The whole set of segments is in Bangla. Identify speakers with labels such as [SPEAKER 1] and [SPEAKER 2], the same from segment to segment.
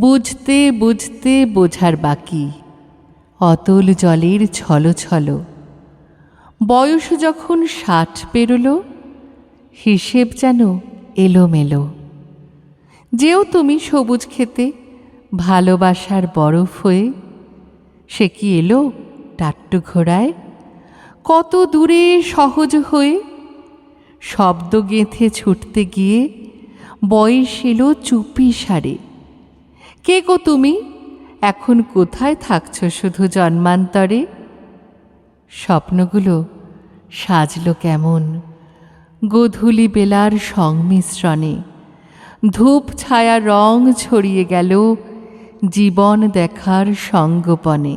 [SPEAKER 1] বুঝতে বুঝতে বোঝার বাকি, অতল জলের ছল ছল। বয়স যখন 60 পেরোল, হিসেব যেন এলোমেলো। যেও তুমি সবুজ খেতে ভালোবাসার বরফ হয়ে, সে কি এলো টাট্টু ঘোড়ায় কত দূরে সহজ হয়ে। শব্দ গেঁথে ছুটতে গিয়ে বয়স এলো চুপি সারে। কে গো তুমি, এখন কোথায় থাকছো শুধু জন্মান্তরে? স্বপ্নগুলো সাজলো কেমন গোধূলি বেলার সংমিশ্রণে। ধূপ ছায়া রং ছড়িয়ে গেল জীবন দেখার সঙ্গোপনে।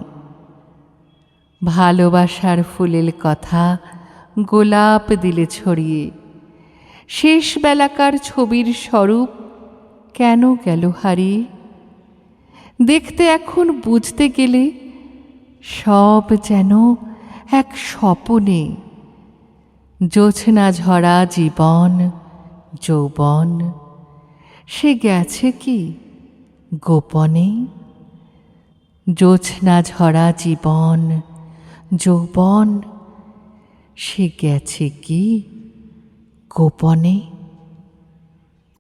[SPEAKER 1] ভালোবাসার ফুলের কথা গোলাপ দিলে ছড়িয়ে, শেষ বেলাকার ছবির স্বরূপ কেন গেল হারিয়ে? দেখতে এখন বুঝতে গেলে সব যেন এক স্বপনে। জোছনা ঝরা জীবন যৌবন, সে গেছে কি গোপনে? জোছনা ঝরা জীবন যৌবন, সে গেছে কি গোপনে?